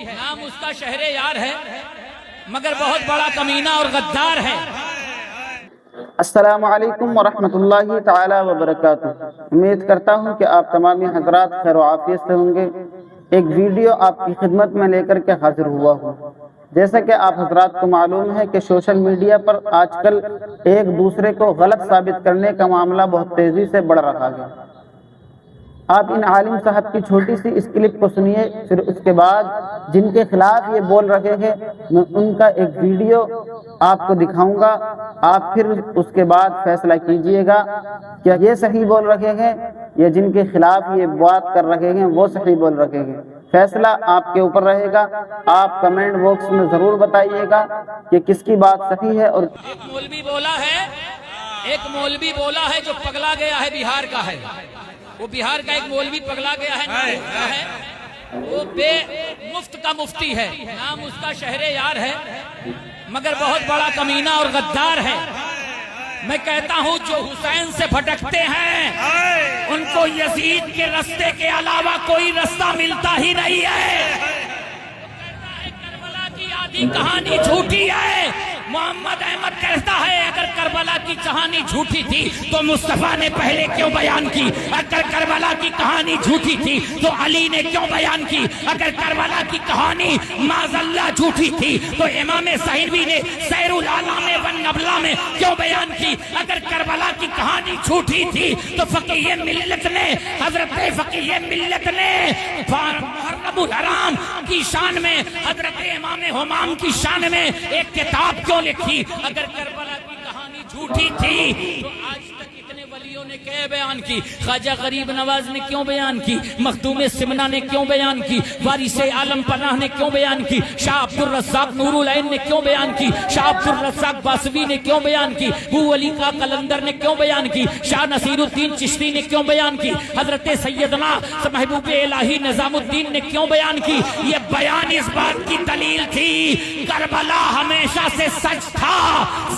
نام اس کا شہر یار ہے مگر بہت بڑا کمینہ اور غدار ہے۔ السلام علیکم ورحمۃ اللہ تعالی وبرکاتہ۔ امید کرتا ہوں کہ آپ تمامی حضرات خیر و عافیت سے ہوں گے۔ ایک ویڈیو آپ کی خدمت میں لے کر کے حاضر ہوا ہوں۔ جیسا کہ آپ حضرات کو معلوم ہے کہ سوشل میڈیا پر آج کل ایک دوسرے کو غلط ثابت کرنے کا معاملہ بہت تیزی سے بڑھ رہا ہے۔ آپ ان عالم صاحب کی چھوٹی سی اس کلپ کو سنیے، پھر اس کے بعد جن کے خلاف یہ بول رہے ہیں میں ان کا ایک ویڈیو آپ کو دکھاؤں گا۔ آپ پھر اس کے بعد فیصلہ کیجئے گا کہ یہ صحیح بول رہے ہیں یا جن کے خلاف یہ بات کر رہے ہیں وہ صحیح بول رہے ہیں۔ فیصلہ آپ کے اوپر رہے گا۔ آپ کمنٹ باکس میں ضرور بتائیے گا کہ کس کی بات صحیح ہے۔ اور ایک مولوی بولا ہے جو پگلا گیا ہے، بہار کا ہے وہ، بہار کا ایک مولوی پگلا گیا ہے، وہ بے مفت کا مفتی ہے، نام اس کا شہر یار ہے مگر بہت بڑا کمینہ اور غدار ہے۔ میں کہتا ہوں جو حسین سے بھٹکتے ہیں ان کو یزید کے رستے کے علاوہ کوئی رستہ ملتا ہی نہیں ہے۔ کربلا کی آدھی کہانی جھوٹی ہے۔ محمد احمد کہتا ہے اگر کربلا کی کہانی جھوٹی تھی تو مصطفیٰ نے پہلے کیوں بیان کی؟ اگر کربلا کی کہانی جھوٹی تھی تو علی نے کیوں بیان کی؟ اگر کربلا کی کہانی معاذ اللہ جھوٹی تھی تو امام سہروی نے سیر العلام والنبلہ میں کیوں بیان کی؟ اگر کربلا کی کہانی جھوٹی تھی تو فقیہ ملت نے، حضرت فقیہ ملت نے محرم الحرام کی شان میں، حضرت امام حمام کی شان میں ایک کتاب کیوں لکھی؟ اگر کربلا کی کہانی جھوٹی تھی تو آج تک اتنے ولیوں نے کیا بیان کی؟ خواجہ غریب نواز نے کیوں بیان کی؟ مخدوم سمنا نے کیوں بیان کی؟ وارث عالم پناہ نے کیوں بیان کی؟ شاہ عبد الرزاق نور العین نے کیوں بیان کی؟ شاہ عبد الرزاق باسوی نے کیوں بیان کی؟ ابو علی کا قلندر نے کیوں بیان کی؟ شاہ نصیر الدین چشتی نے کیوں بیان کی؟ حضرت سیدنا محبوب الہی نظام الدین نے کیوں بیان کی؟ یہ بیان اس بات کی دلیل تھی کربلا ہمیشہ سے سچ تھا،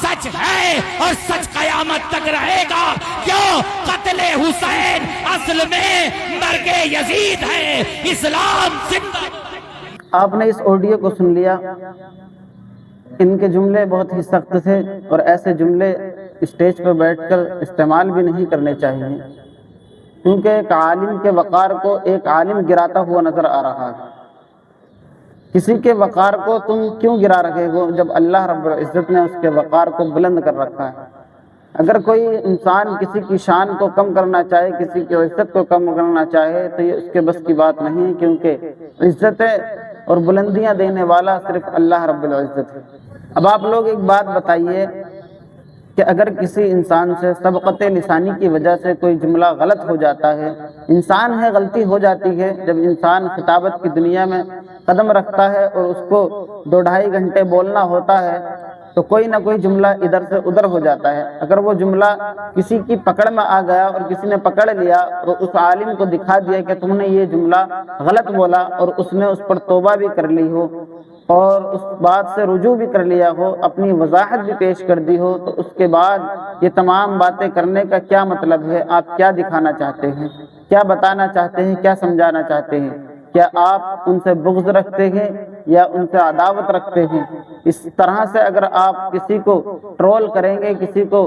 سچ ہے اور سچ قیامت تک رہے گا۔ کیوں؟ قتل حسین اصل میں مرگ یزید ہے، اسلام زندہ۔ آپ نے اس آڈیو کو سن لیا۔ ان کے جملے بہت ہی سخت تھے اور ایسے جملے اسٹیج پر بیٹھ کر استعمال بھی نہیں کرنے چاہیے، کیونکہ ایک عالم کے وقار کو ایک عالم گراتا ہوا نظر آ رہا ہے۔ کسی کے وقار کو تم کیوں گرا رہے ہو جب اللہ رب العزت نے اس کے وقار کو بلند کر رکھا ہے؟ اگر کوئی انسان کسی کی شان کو کم کرنا چاہے، کسی کی عزت کو کم کرنا چاہے تو یہ اس کے بس کی بات نہیں، کیونکہ عزتیں اور بلندیاں دینے والا صرف اللہ رب العزت ہے۔ اب آپ لوگ ایک بات بتائیے کہ اگر کسی انسان سے سبقت لسانی کی وجہ سے کوئی جملہ غلط ہو جاتا ہے، انسان ہے، غلطی ہو جاتی ہے، جب انسان خطابت کی دنیا میں قدم رکھتا ہے اور اس کو 2-2.5 گھنٹے بولنا ہوتا ہے تو کوئی نہ کوئی جملہ ادھر سے ادھر ہو جاتا ہے۔ اگر وہ جملہ کسی کی پکڑ میں آ گیا اور کسی نے پکڑ لیا اور اس عالم کو دکھا دیا کہ تم نے یہ جملہ غلط بولا اور اس نے اس پر توبہ بھی کر لی ہو اور اس بات سے رجوع بھی کر لیا ہو، اپنی وضاحت بھی پیش کر دی ہو، تو اس کے بعد یہ تمام باتیں کرنے کا کیا مطلب ہے؟ آپ کیا دکھانا چاہتے ہیں؟ کیا بتانا چاہتے ہیں؟ کیا سمجھانا چاہتے ہیں؟ کیا آپ ان سے بغض رکھتے ہیں یا ان سے عداوت رکھتے ہیں؟ اس طرح سے اگر آپ کسی کو ٹرول کریں گے، کسی کو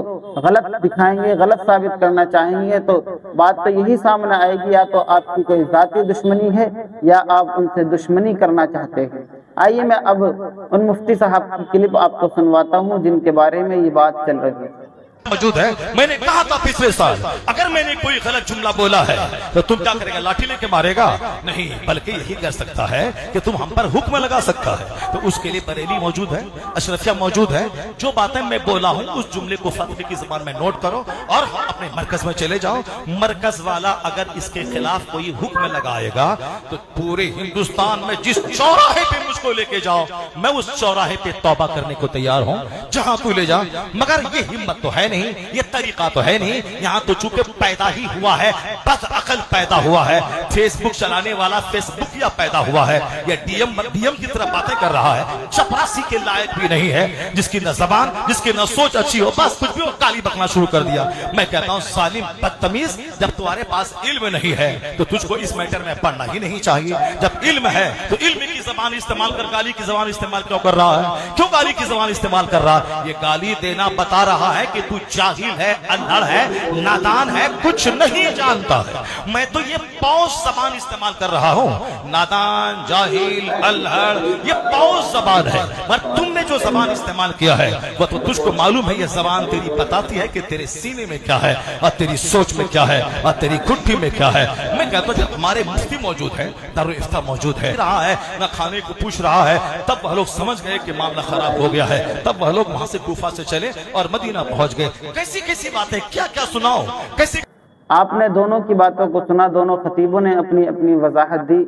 غلط دکھائیں گے، غلط ثابت کرنا چاہیں گے تو بات تو یہی سامنے آئے گی، یا تو آپ کی کوئی ذاتی دشمنی ہے یا آپ ان سے دشمنی کرنا چاہتے ہیں۔ آئیے میں اب ان مفتی صاحب کی کلپ آپ کو سنواتا ہوں جن کے بارے میں یہ بات چل رہی ہے۔ موجود ہے۔ میں نے کہا تھا پچھلے سال اگر میں نے کوئی غلط جملہ بولا ہے تو تم کیا کرے گا؟ لاٹھی لے کے مارے گا؟ نہیں، بلکہ یہی کر سکتا ہے کہ تم ہم پر حکم لگا سکتا ہے۔ تو اس کے لیے بریلی موجود ہے، اشرفیہ موجود ہے۔ جو باتیں میں بولا ہوں اس جملے کو فتوی کی زبان میں نوٹ کرو اور اپنے مرکز میں چلے جاؤ۔ مرکز والا اگر اس کے خلاف کوئی حکم لگائے گا تو پورے ہندوستان میں جس چوراہے پہ مجھ مجھ کو لے کے جاؤ, میں اس چوراہے پہ توبہ کرنے کو تیار ہوں جہاں تو لے جا, مگر یہ ہمت تو ہے نہیں, یہ طریقہ تو ہے نہیں. یہاں تو چونکہ پیدا ہی ہوا ہے, بد عقل پیدا ہوا ہے, فیس بک چلانے والا فیس بک یا پیدا ہوا ہے, یا ڈی ایم کی طرح باتیں کر رہا ہے, چپراسی کے لائق بھی نہیں ہے, جس کی نہ زبان, جس کی نہ سوچ اچھی ہو, بس کچھ بھی وہ گالی بکنا شروع کر دیا. میں کہتا ہوں ظالم بدتمیز, جب تمہارے پاس علم نہیں ہے تو تجھ کو اس میٹر میں پڑھنا ہی نہیں چاہیے. جب علم ہے تو علم کی زبان استعمال کر, گالی کی زبان استعمال کیوں کر رہا ہے؟ کیوں گالی کی زبان استعمال کر رہا ہے؟ یہ گالی دینا بتا رہا ہے کہ تو جاہل ہے, انڑ ہے, نادان ہے, کچھ نہیں جانتا ہے. میں تو یہ پوز زبان استعمال کر رہا ہوں, نادان, جاہل, انڑ, یہ پوز زبان ہے. پر تم نے جو زبان استعمال کیا ہے وہ تو تجھ کو معلوم ہے, یہ زبان تیری بتاتی ہے کہ تیرے سینے میں کیا ہے, اور تیری سوچ میں کیا ہے, اور تیری گھٹی میں کیا ہے. میں کہتا ہوں جب ہمارے مفتی موجود ہے, دارالافتاء موجود ہے, رہا ہے نہ کھانے کو پوچھ رہا ہے, تب وہ لوگ سمجھ گئے کہ معاملہ خراب ہو گیا ہے. تب وہ لوگ وہاں سے کوفہ سے چلے اور مدینہ پہنچ گئے. کیسی کیسی باتیں, کیا کیا سناؤ, کیسی. آپ نے دونوں کی باتوں کو سنا, دونوں خطیبوں نے اپنی اپنی وضاحت دی,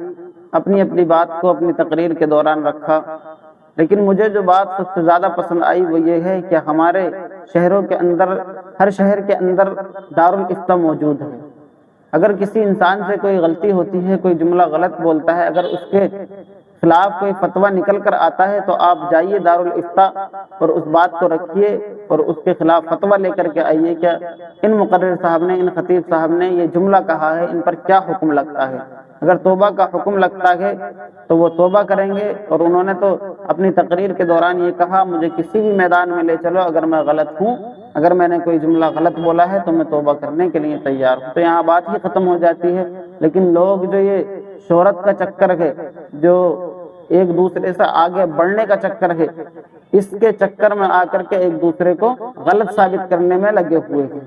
اپنی اپنی بات کو اپنی تقریر کے دوران رکھا. لیکن مجھے جو بات سب سے زیادہ پسند آئی وہ یہ ہے کہ ہمارے شہروں کے اندر, ہر شہر کے اندر دارالافتاء موجود ہے. اگر کسی انسان سے کوئی غلطی ہوتی ہے, کوئی جملہ غلط بولتا ہے, اگر اس کے خلاف کوئی فتویٰ نکل کر آتا ہے تو آپ جائیے دارالافتاء اور اس بات کو رکھیے اور اس کے خلاف فتویٰ لے کر کے آئیے, کیا ان مقرر صاحب نے, ان خطیب صاحب نے یہ جملہ کہا ہے, ان پر کیا حکم لگتا ہے. اگر توبہ کا حکم لگتا ہے تو وہ توبہ کریں گے. اور انہوں نے تو اپنی تقریر کے دوران یہ کہا, مجھے کسی بھی میدان میں لے چلو, اگر میں غلط ہوں, اگر میں نے کوئی جملہ غلط بولا ہے تو میں توبہ کرنے کے لیے تیار ہوں. تو یہاں بات ہی ختم ہو جاتی ہے. لیکن لوگ جو یہ شہرت کا چکر ہے, جو ایک دوسرے سے آگے بڑھنے کا چکر ہے, اس کے چکر میں آ کر کے ایک دوسرے کو غلط ثابت کرنے میں لگے ہوئے ہیں.